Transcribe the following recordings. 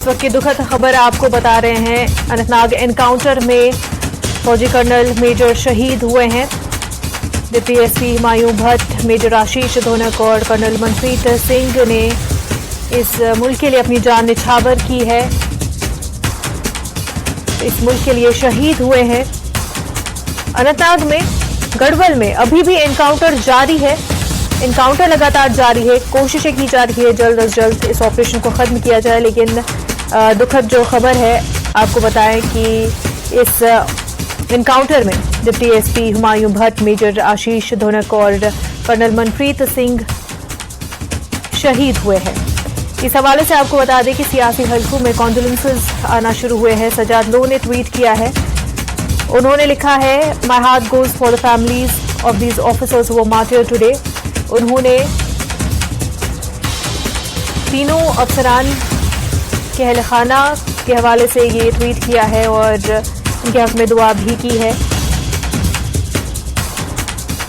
इस वक्त की दुखद खबर आपको बता रहे हैं। अनंतनाग एनकाउंटर में फौजी कर्नल मेजर शहीद हुए हैं। Deputy SP Humayun Bhat, major Ashish Dhonak और कर्नल मनप्रीत सिंह ने इस मुल्क के लिए अपनी जान निछावर की है, इस मुल्क के लिए शहीद हुए हैं। अनंतनाग में गढ़वाल में अभी भी एनकाउंटर जारी है, एनकाउंटर लगातार जारी है। कोशिशें की जा रही है जल्द अज जल्द इस ऑपरेशन को खत्म किया जाए, लेकिन दुखद जो खबर है आपको बताएं कि इस एनकाउंटर में deputy SP Humayun Bhat, major Ashish Dhonak और कर्नल मनप्रीत सिंह शहीद हुए हैं। इस हवाले से आपको बता दें कि सियासी हलकों में कॉन्डोलेंसेस आना शुरू हुए हैं। सजाद लो ने ट्वीट किया है, उन्होंने लिखा है, my heart goes for the families of these officers who were मार्टियर्ड today. उन्होंने तीनों अफसरान के अहल खाना के हवाले से ये ट्वीट किया है और उनके हक में दुआ भी की है।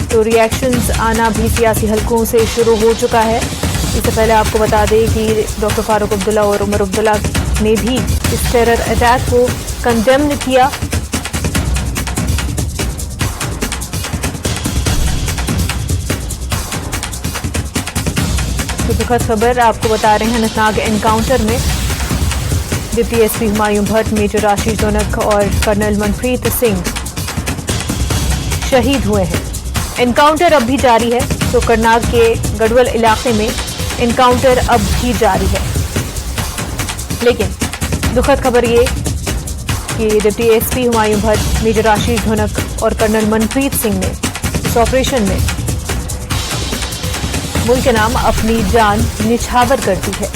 तो रिएक्शंस आना भी सियासी हलकों से शुरू हो चुका है। इससे पहले आपको बता दें कि डॉक्टर फारूक अब्दुल्ला और उमर अब्दुल्ला ने भी इस टेरर अटैक को कंडेम्न किया। तो दुखद खबर आपको बता रहे हैं, अनंतनाग एनकाउंटर में deputy SP Humayun Bhat, major Ashish Dhonak और कर्नल मनप्रीत सिंह शहीद हुए हैं। एनकाउंटर अब भी जारी है, तो करनाल के गढ़वाल इलाके में एनकाउंटर अब भी जारी है। लेकिन दुखद खबर ये कि deputy SP Humayun Bhat, major Ashish Dhonak और कर्नल मनप्रीत सिंह ने इस ऑपरेशन में मुल्क के नाम अपनी जान निछावर कर दी है।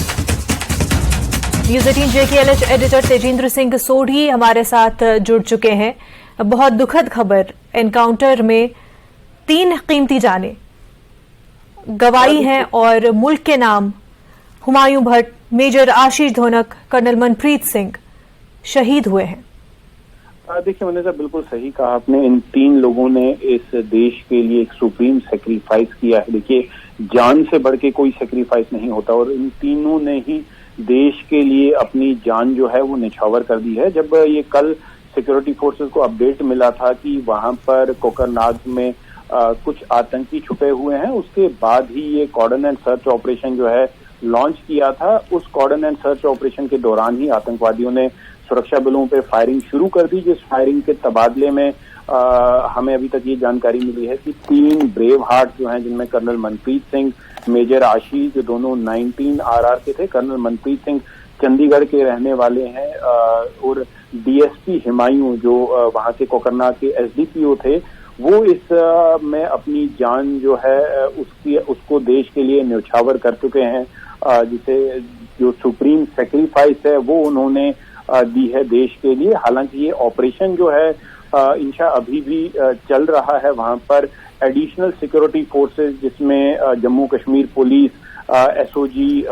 News 18 JKLH editor Tejendra Singh Sodhi हमारे साथ जुड़ चुके हैं। बहुत दुखद खबर, एनकाउंटर में 3 कीमती जानें गवाई हैं और मुल्क के नाम हुमायूं भट्ट, मेजर आशीष धोनक, कर्नल मनप्रीत सिंह शहीद हुए हैं। देखिए मैंने बिल्कुल सही कहा आपने, इन 3 लोगों ने इस देश के लिए एक सुप्रीम सेक्रीफाइस किया है। देखिए जान से बढ़ के कोई सेक्रीफाइस नहीं होता और इन तीनों ने ही देश के लिए अपनी जान जो है वो निछावर कर दी है। जब ये कल सिक्योरिटी फोर्सेस को अपडेट मिला था कि वहां पर कोकरनाग में कुछ आतंकी छुपे हुए हैं, उसके बाद ही ये कॉर्डन एंड सर्च ऑपरेशन जो है लॉन्च किया था। उस कॉर्डन एंड सर्च ऑपरेशन के दौरान ही आतंकवादियों ने सुरक्षा बलों पे फायरिंग शुरू कर दी, जिस फायरिंग के तबादले में हमें अभी तक ये जानकारी मिली है कि 3 ब्रेव हार्ट जो हैं, जिनमें कर्नल मनप्रीत सिंह, मेजर आशीष, जो दोनों 19 RR के थे, कर्नल मनप्रीत सिंह चंडीगढ़ के रहने वाले हैं, और DSP हुमायूं जो वहां के कोकरनाग के SDPO थे, वो इस में अपनी जान जो है उसको देश के लिए न्यौछावर कर चुके हैं। जिसे जो सुप्रीम सेक्रीफाइस है वो उन्होंने दी है देश के लिए। हालांकि ये ऑपरेशन जो है इंशा अभी भी चल रहा है। वहां पर एडिशनल सिक्योरिटी फोर्सेस, जिसमें Jammu Kashmir police, SOG,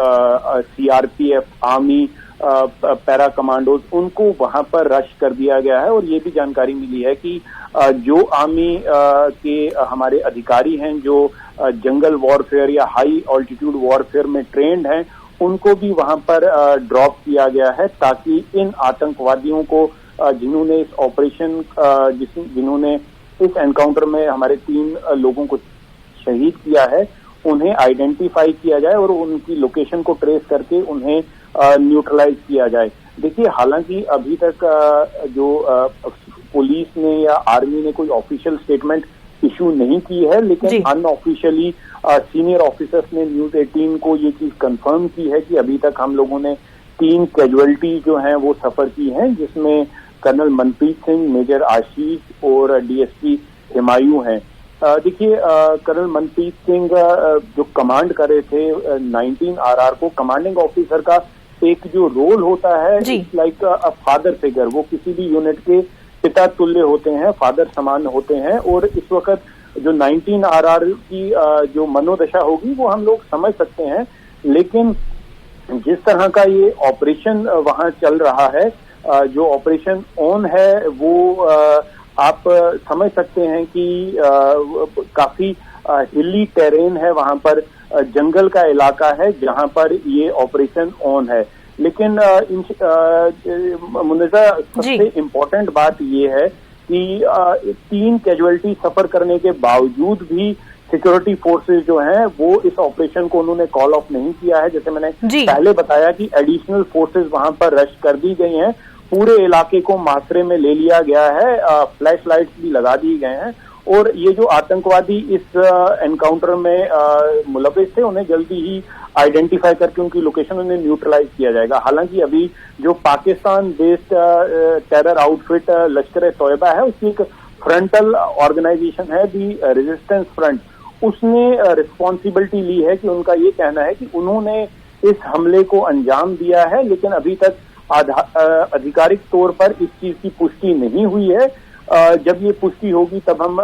CRPF, army, para commandos, उनको वहां पर रश कर दिया गया है। और ये भी जानकारी मिली है कि जो आर्मी के हमारे अधिकारी हैं, जो जंगल वॉरफेयर या हाई ऑल्टीट्यूड वॉरफेयर में ट्रेंड हैं, उनको भी वहां पर ड्रॉप किया गया है, ताकि इन आतंकवादियों को जिन्होंने इस ऑपरेशन जिन्होंने इस एनकाउंटर में हमारे 3 लोगों को शहीद किया है, उन्हें आइडेंटिफाई किया जाए और उनकी लोकेशन को ट्रेस करके उन्हें न्यूट्रलाइज किया जाए। देखिए हालांकि अभी तक जो पुलिस ने या आर्मी ने कोई ऑफिशियल स्टेटमेंट इशू नहीं की है, लेकिन अनऑफिशियली सीनियर ऑफिसर्स ने न्यूज 18 को ये चीज कंफर्म की है कि अभी तक हम लोगों ने 3 कैजुअलिटी जो हैं वो सफर की हैं, जिसमें कर्नल मनप्रीत सिंह, मेजर आशीष और DSP हुमायूं हैं। देखिए कर्नल मनप्रीत सिंह जो कमांड कर रहे थे 19 RR को, कमांडिंग ऑफिसर का एक जो रोल होता है, लाइक अ फादर फिगर, वो किसी भी यूनिट के पिता तुल्य होते हैं, फादर समान होते हैं। और इस वक्त जो 19 RR की जो मनोदशा होगी वो हम लोग समझ सकते हैं, लेकिन जिस तरह का ये ऑपरेशन वहां चल रहा है, जो ऑपरेशन ऑन है, वो आप समझ सकते हैं कि काफी हिली टेरेन है, वहां पर जंगल का इलाका है जहां पर ये ऑपरेशन ऑन है। लेकिन मुनीजा, सबसे इम्पोर्टेंट बात ये है कि 3 कैजुअलिटी सफर करने के बावजूद भी सिक्योरिटी फोर्सेस जो हैं वो इस ऑपरेशन को उन्होंने कॉल ऑफ नहीं किया है। जैसे मैंने पहले बताया कि एडिशनल फोर्सेस वहां पर रश कर दी गई हैं, पूरे इलाके को मासरे में ले लिया गया है, फ्लैश लाइट्स भी लगा दिए गए हैं और ये जो आतंकवादी इस एनकाउंटर में मुलविस थे उन्हें जल्दी ही आइडेंटिफाई करके उनकी लोकेशन उन्हें न्यूट्रलाइज किया जाएगा। हालांकि अभी जो पाकिस्तान बेस्ड टेरर आउटफिट लश्कर ए तोयबा है, उसकी एक फ्रंटल ऑर्गेनाइजेशन है दी रेजिस्टेंस फ्रंट, उसने रिस्पॉन्सिबिलिटी ली है कि उनका ये कहना है कि उन्होंने इस हमले को अंजाम दिया है, लेकिन अभी तक आधिकारिक तौर पर इस चीज की पुष्टि नहीं हुई है। जब ये पुष्टि होगी तब हम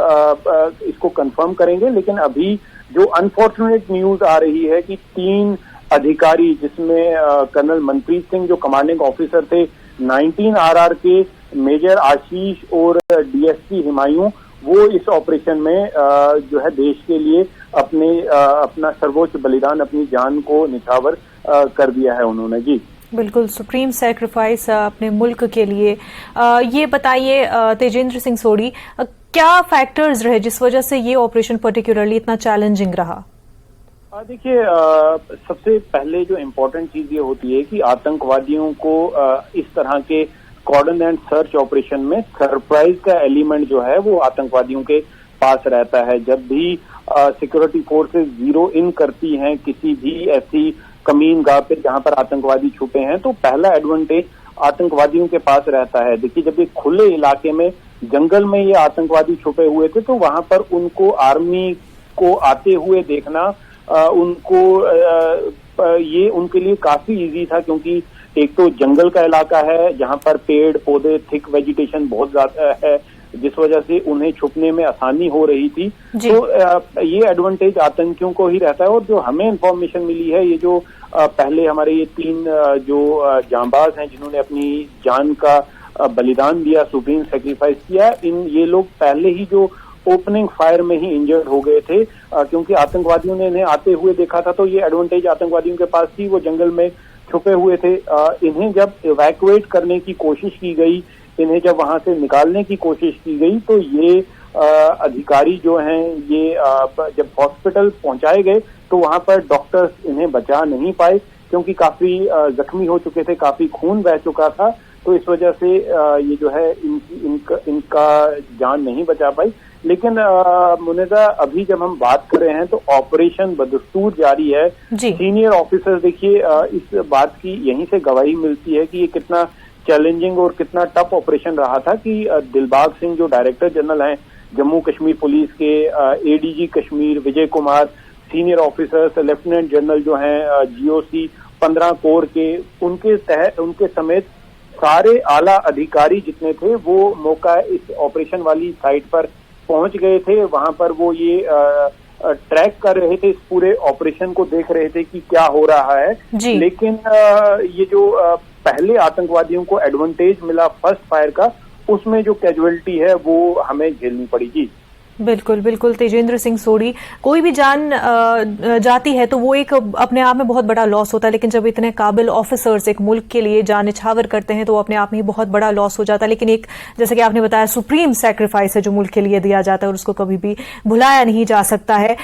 इसको कंफर्म करेंगे। लेकिन अभी जो अनफॉर्चुनेट न्यूज आ रही है कि 3 अधिकारी, जिसमें कर्नल मनप्रीत सिंह जो कमांडिंग ऑफिसर थे, 19 RR के मेजर आशीष और DSP हिमायूं, वो इस ऑपरेशन में जो है देश के लिए अपना सर्वोच्च बलिदान, अपनी जान को निछावर कर दिया है उन्होंने। जी बिल्कुल, सुप्रीम सैक्रिफाइस अपने मुल्क के लिए। ये बताइए तेजेंद्र सिंह सोढ़ी, क्या फैक्टर्स रहे जिस वजह से ये ऑपरेशन पर्टिकुलरली इतना चैलेंजिंग रहा? देखिए, सबसे पहले जो इम्पोर्टेंट चीज ये होती है कि आतंकवादियों को इस तरह के कॉर्डन एंड सर्च ऑपरेशन में सरप्राइज का एलिमेंट जो है वो आतंकवादियों के पास रहता है। जब भी सिक्योरिटी फोर्सेस जीरो इन करती हैं किसी भी ऐसी कमीन गाह पे जहां पर आतंकवादी छुपे हैं, तो पहला एडवांटेज आतंकवादियों के पास रहता है। देखिए, जब एक खुले इलाके में, जंगल में ये आतंकवादी छुपे हुए थे, तो वहां पर उनको आर्मी को आते हुए देखना ये उनके लिए काफी इजी था, क्योंकि एक तो जंगल का इलाका है जहां पर पेड़ पौधे, थिक वेजिटेशन बहुत ज्यादा है, जिस वजह से उन्हें छुपने में आसानी हो रही थी। तो ये एडवांटेज आतंकियों को ही रहता है। और जो हमें इंफॉर्मेशन मिली है, ये जो पहले हमारे ये 3 जो जांबाज हैं जिन्होंने अपनी जान का बलिदान दिया, सुप्रीम सैक्रिफाइस किया, ये लोग पहले ही जो ओपनिंग फायर में ही इंजर्ड हो गए थे, क्योंकि आतंकवादियों ने इन्हें आते हुए देखा था। तो ये एडवांटेज आतंकवादियों के पास थी, वो जंगल में छुपे हुए थे। इन्हें जब इवैक्यूएट करने की कोशिश की गई, इन्हें जब वहां से निकालने की कोशिश की गई, तो ये अधिकारी जो हैं ये जब हॉस्पिटल पहुंचाए गए तो वहां पर डॉक्टर्स इन्हें बचा नहीं पाए, क्योंकि काफी जख्मी हो चुके थे, काफी खून बह चुका था। तो इस वजह से ये जो है इनका जान नहीं बचा पाई। लेकिन मुनीजा, अभी जब हम बात कर रहे हैं तो ऑपरेशन बदस्तूर जारी है। सीनियर ऑफिसर्स, देखिए, इस बात की यहीं से गवाही मिलती है कि ये कितना चैलेंजिंग और कितना टफ ऑपरेशन रहा था कि दिलबाग सिंह जो डायरेक्टर जनरल हैं जम्मू कश्मीर पुलिस के, ADG Kashmir Vijay Kumar, senior officers, lieutenant general जो हैं GOC 15 कोर के, उनके समेत सारे आला अधिकारी जितने थे वो मौका इस ऑपरेशन वाली साइट पर पहुंच गए थे। वहां पर वो ये ट्रैक कर रहे थे, इस पूरे ऑपरेशन को देख रहे थे कि क्या हो रहा है। लेकिन ये जो पहले आतंकवादियों को एडवांटेज मिला फर्स्ट फायर का, उसमें जो कैजुअलिटी है वो हमें झेलनी पड़ी। जी बिल्कुल बिल्कुल, तेजेंद्र सिंह सोढ़ी, कोई भी जान जाती है तो वो एक अपने आप में बहुत बड़ा लॉस होता है, लेकिन जब इतने काबिल ऑफिसर्स एक मुल्क के लिए जान निछावर करते हैं तो वो अपने आप में ही बहुत बड़ा लॉस हो जाता है। लेकिन एक, जैसे कि आपने बताया, सुप्रीम सैक्रिफाइस है जो मुल्क के लिए दिया जाता है और उसको कभी भी भुलाया नहीं जा सकता है।